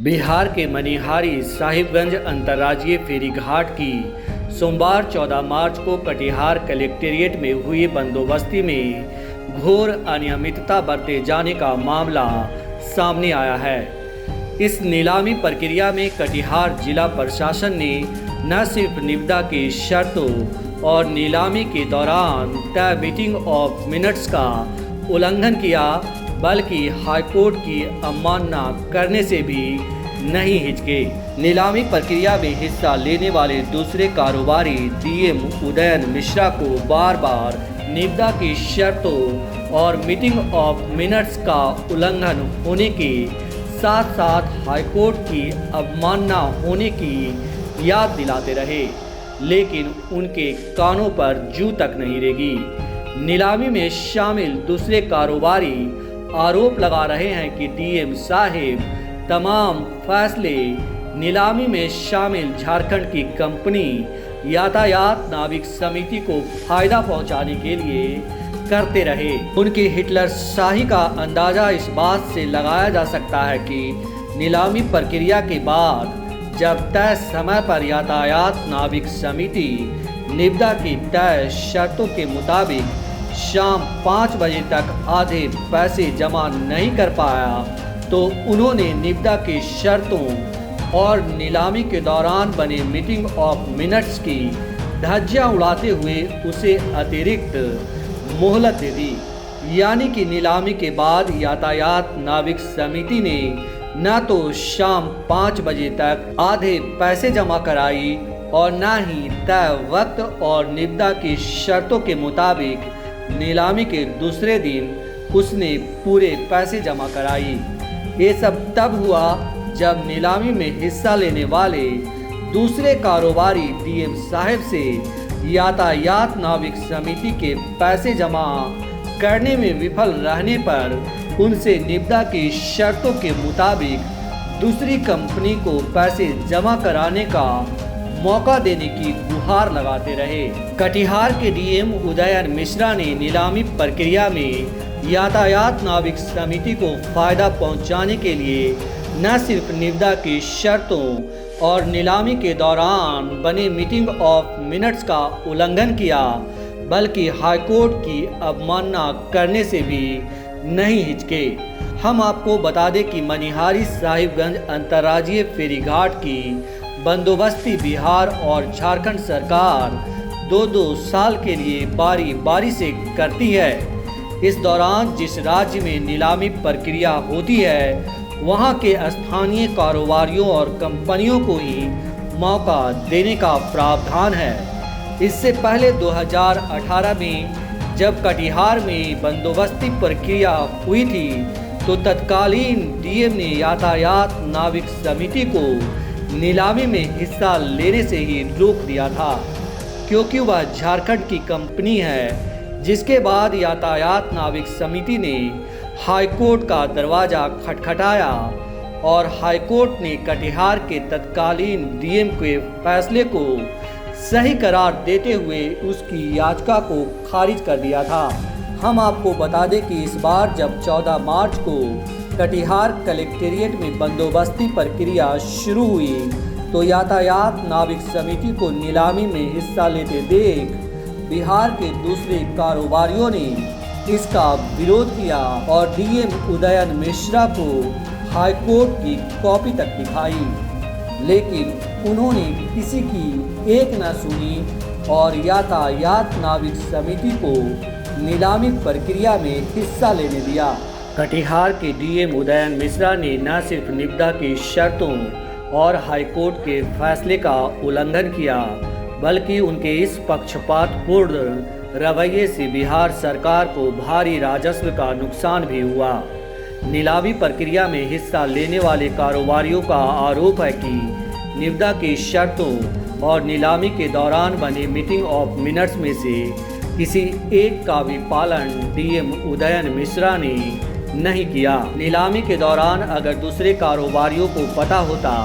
बिहार के मनिहारी साहिबगंज अंतर्राज्यीय फेरी घाट की सोमवार 14 मार्च को कटिहार कलेक्टेरिएट में हुई बंदोबस्ती में घोर अनियमितता बरते जाने का मामला सामने आया है। इस नीलामी प्रक्रिया में कटिहार जिला प्रशासन ने न सिर्फ निविदा की शर्तों और नीलामी के दौरान तय मीटिंग ऑफ मिनट्स का उल्लंघन किया, बल्कि हाईकोर्ट की अवमानना करने से भी नहीं हिचके। नीलामी प्रक्रिया में हिस्सा लेने वाले दूसरे कारोबारी डीएम उदयन मिश्रा को बार बार निविदा की शर्तों और मीटिंग ऑफ मिनट्स का उल्लंघन होने के साथ साथ हाईकोर्ट की अवमानना होने की याद दिलाते रहे, लेकिन उनके कानों पर जू तक नहीं रेगी। नीलामी में शामिल दूसरे कारोबारी आरोप लगा रहे हैं कि डीएम साहिब तमाम फैसले नीलामी में शामिल झारखंड की कंपनी यातायात नाविक समिति को फायदा पहुंचाने के लिए करते रहे। उनकी हिटलर शाही का अंदाजा इस बात से लगाया जा सकता है कि नीलामी प्रक्रिया के बाद जब तय समय पर यातायात नाविक समिति निविदा की तय शर्तों के मुताबिक शाम 5 बजे तक आधे पैसे जमा नहीं कर पाया, तो उन्होंने निविदा की शर्तों और नीलामी के दौरान बने मीटिंग ऑफ मिनट्स की धज्जियां उड़ाते हुए उसे अतिरिक्त मोहलत दे दी। यानी कि नीलामी के बाद यातायात नाविक समिति ने न तो शाम 5 बजे तक आधे पैसे जमा कराई और न ही तय वक्त और निविदा की शर्तों के मुताबिक नीलामी के दूसरे दिन उसने पूरे पैसे जमा कराई। ये सब तब हुआ जब नीलामी में हिस्सा लेने वाले दूसरे कारोबारी डीएम साहब से यातायात नाविक समिति के पैसे जमा करने में विफल रहने पर उनसे निविदा की शर्तों के मुताबिक दूसरी कंपनी को पैसे जमा कराने का मौका देने की गुहार लगाते रहे। कटिहार के डीएम उदयन मिश्रा ने नीलामी प्रक्रिया में यातायात नाविक समिति को फायदा पहुंचाने के लिए न सिर्फ निविदा की शर्तों और नीलामी के दौरान बने मीटिंग ऑफ मिनट्स का उल्लंघन किया, बल्कि हाईकोर्ट की अवमानना करने से भी नहीं हिचके। हम आपको बता दें कि मनिहारी साहिबगंज अंतर्राज्यीय फेरी घाट की बंदोबस्ती बिहार और झारखंड सरकार 2-2 साल के लिए बारी बारी से करती है। इस दौरान जिस राज्य में नीलामी प्रक्रिया होती है, वहां के स्थानीय कारोबारियों और कंपनियों को ही मौका देने का प्रावधान है। इससे पहले 2018 में जब कटिहार में बंदोबस्ती प्रक्रिया हुई थी, तो तत्कालीन डीएम ने यातायात नाविक समिति को नीलामी में हिस्सा लेने से ही रोक दिया था, क्योंकि वह झारखंड की कंपनी है। जिसके बाद यातायात नाविक समिति ने हाईकोर्ट का दरवाज़ा खटखटाया और हाईकोर्ट ने कटिहार के तत्कालीन डीएम के फैसले को सही करार देते हुए उसकी याचिका को खारिज कर दिया था। हम आपको बता दें कि इस बार जब 14 मार्च को कटिहार कलेक्टेरिएट में बंदोबस्ती प्रक्रिया शुरू हुई, तो यातायात नाविक समिति को नीलामी में हिस्सा लेते देख बिहार के दूसरे कारोबारियों ने इसका विरोध किया और डीएम उदयन मिश्रा को हाईकोर्ट की कॉपी तक दिखाई, लेकिन उन्होंने किसी की एक न सुनी और यातायात नाविक समिति को नीलामी प्रक्रिया में हिस्सा लेने दिया। कटिहार के डीएम उदयन मिश्रा ने न सिर्फ निविदा की शर्तों और हाईकोर्ट के फैसले का उल्लंघन किया, बल्कि उनके इस पक्षपातपूर्ण रवैये से बिहार सरकार को भारी राजस्व का नुकसान भी हुआ। नीलामी प्रक्रिया में हिस्सा लेने वाले कारोबारियों का आरोप है कि निविदा की शर्तों और नीलामी के दौरान बने मीटिंग ऑफ मिनट्स में से किसी एक का भी पालन डीएम उदयन मिश्रा ने नहीं किया। नीलामी के दौरान अगर दूसरे कारोबारियों को पता होता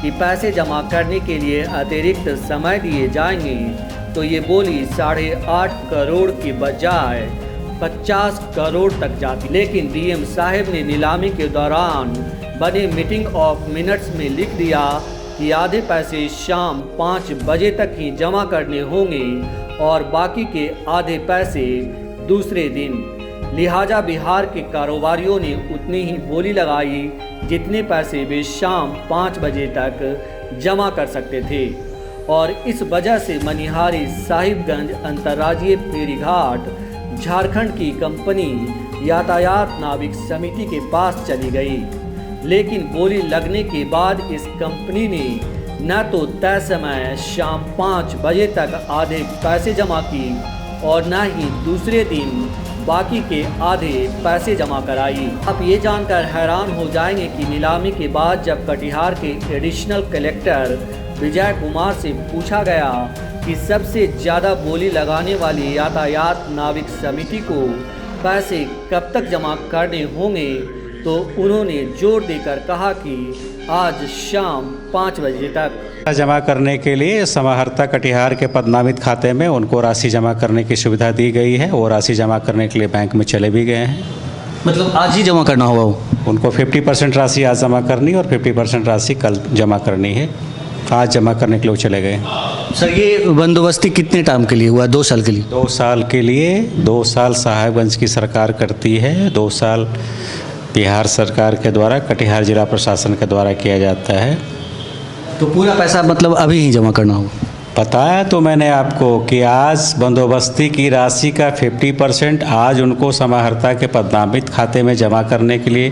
कि पैसे जमा करने के लिए अतिरिक्त समय दिए जाएंगे, तो ये बोली 8.5 करोड़ की बजाय 50 करोड़ तक जाती। लेकिन डीएम साहब ने नीलामी के दौरान बने मीटिंग ऑफ मिनट्स में लिख दिया कि आधे पैसे शाम 5 बजे तक ही जमा करने होंगे और बाकी के आधे पैसे दूसरे दिन। लिहाजा बिहार के कारोबारियों ने उतनी ही बोली लगाई जितने पैसे वे शाम 5 बजे तक जमा कर सकते थे और इस वजह से मनिहारी साहिबगंज अंतर्राज्यीय फेरीघाट झारखंड की कंपनी यातायात नाविक समिति के पास चली गई। लेकिन बोली लगने के बाद इस कंपनी ने न तो तय समय शाम 5 बजे तक आधे पैसे जमा की और न ही दूसरे दिन बाकी के आधे पैसे जमा कराई। अब ये जानकर हैरान हो जाएंगे कि नीलामी के बाद जब कटिहार के एडिशनल कलेक्टर विजय कुमार से पूछा गया कि सबसे ज़्यादा बोली लगाने वाली यातायात नाविक समिति को पैसे कब तक जमा करने होंगे, तो उन्होंने जोर देकर कहा कि आज शाम 5 बजे तक जमा करने के लिए समाहर्ता कटिहार के पदनामित खाते में उनको राशि जमा करने की सुविधा दी गई है। वो राशि जमा करने के लिए बैंक में चले भी गए हैं। मतलब आज ही जमा करना होगा उनको 50% राशि आज जमा करनी और 50% राशि कल जमा करनी है। आज जमा करने के लिए वो चले गए। सर, ये बंदोबस्ती कितने टाइम के लिए हुआ? 2 साल के लिए? 2 साल के लिए। 2 साल साहिबगंज की सरकार करती है, 2 साल बिहार सरकार के द्वारा कटिहार जिला प्रशासन के द्वारा किया जाता है। तो पूरा पैसा मतलब अभी ही जमा करना होगा? बताया तो मैंने आपको कि आज बंदोबस्ती की राशि का 50% आज उनको समाहर्ता के पदनामित खाते में जमा करने के लिए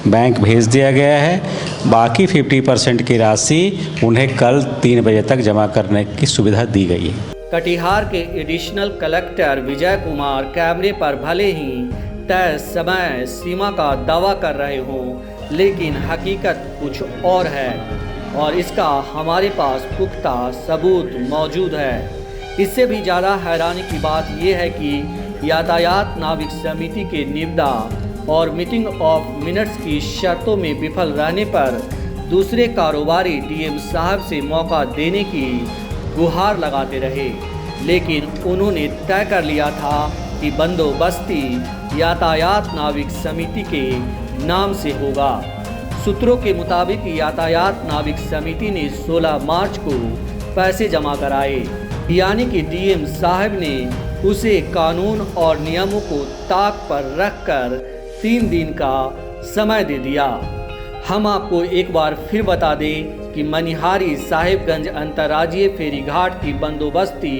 बैंक भेज दिया गया है। बाकी 50% की राशि उन्हें कल 3 बजे तक जमा करने की सुविधा दी गई है। कटिहार के एडिशनल कलेक्टर विजय कुमार कैमरे पर भले ही तय समय सीमा का दावा कर रहे हों, लेकिन हकीकत कुछ और है और इसका हमारे पास पुख्ता सबूत मौजूद है। इससे भी ज़्यादा हैरानी की बात यह है कि यातायात नाविक समिति के निविदा और मीटिंग ऑफ मिनट्स की शर्तों में विफल रहने पर दूसरे कारोबारी डीएम साहब से मौका देने की गुहार लगाते रहे, लेकिन उन्होंने तय कर लिया था कि बंदोबस्ती यातायात नाविक समिति के नाम से होगा। सूत्रों के मुताबिक यातायात नाविक समिति ने 16 मार्च को पैसे जमा कराए, यानी कि डीएम साहब ने उसे कानून और नियमों को ताक पर रखकर 3 दिन का समय दे दिया। हम आपको एक बार फिर बता दें कि मनिहारी साहिबगंज अंतर्राज्यीय फेरीघाट की बंदोबस्ती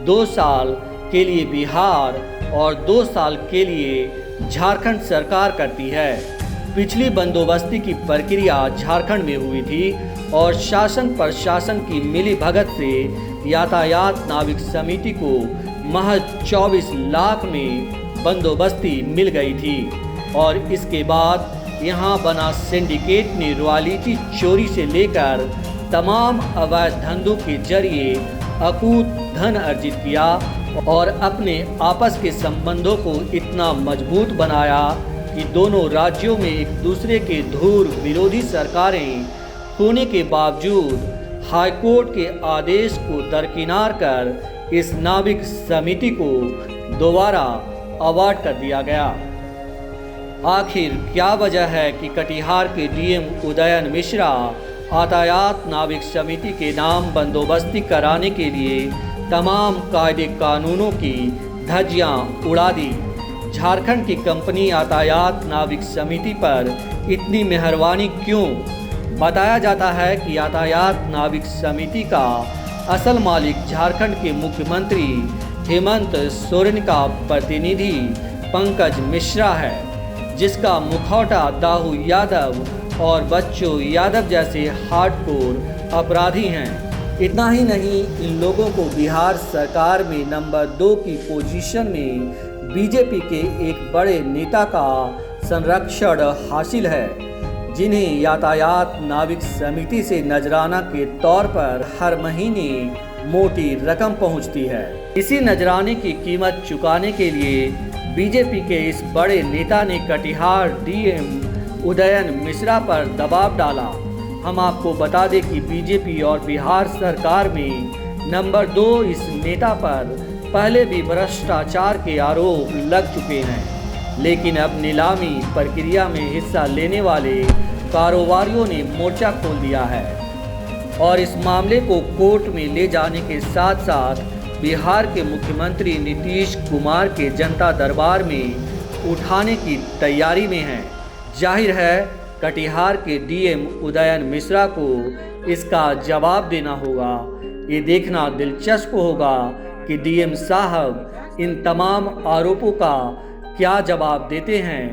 2 साल के लिए बिहार और 2 साल के लिए झारखंड सरकार करती है। पिछली बंदोबस्ती की प्रक्रिया झारखंड में हुई थी और शासन प्रशासन की मिली भगत से यातायात नाविक समिति को महज 24 लाख में बंदोबस्ती मिल गई थी और इसके बाद यहाँ बना सिंडिकेट ने रॉयल्टी चोरी से लेकर तमाम अवैध धंधों के जरिए अकूत धन अर्जित किया और अपने आपस के संबंधों को इतना मजबूत बनाया कि दोनों राज्यों में एक दूसरे के धूर विरोधी सरकारें होने के बावजूद हाईकोर्ट के आदेश को दरकिनार कर इस नाविक समिति को दोबारा अवार्ड कर दिया गया। आखिर क्या वजह है कि कटिहार के डीएम उदयन मिश्रा यातायात नाविक समिति के नाम बंदोबस्ती कराने के लिए तमाम कायदे कानूनों की धज्जियां उड़ा दी? झारखंड की कंपनी यातायात नाविक समिति पर इतनी मेहरबानी क्यों? बताया जाता है कि यातायात नाविक समिति का असल मालिक झारखंड के मुख्यमंत्री हेमंत सोरेन का प्रतिनिधि पंकज मिश्रा है, जिसका मुखौटा दाऊ यादव और बच्चों यादव जैसे हार्डकोर अपराधी हैं। इतना ही नहीं, इन लोगों को बिहार सरकार में नंबर 2 की पोजीशन में बीजेपी के एक बड़े नेता का संरक्षण हासिल है, जिन्हें यातायात नाविक समिति से नजराना के तौर पर हर महीने मोटी रकम पहुंचती है। इसी नजराने की कीमत चुकाने के लिए बीजेपी के इस बड़े नेता ने कटिहार डीएम उदयन मिश्रा पर दबाव डाला। हम आपको बता दें कि बीजेपी और बिहार सरकार में नंबर 2 इस नेता पर पहले भी भ्रष्टाचार के आरोप लग चुके हैं, लेकिन अब नीलामी प्रक्रिया में हिस्सा लेने वाले कारोबारियों ने मोर्चा खोल दिया है और इस मामले को कोर्ट में ले जाने के साथ साथ बिहार के मुख्यमंत्री नीतीश कुमार के जनता दरबार में उठाने की तैयारी में हैं। जाहिर है कटिहार के डीएम उदयन मिश्रा को इसका जवाब देना होगा। ये देखना दिलचस्प होगा कि डीएम साहब इन तमाम आरोपों का क्या जवाब देते हैं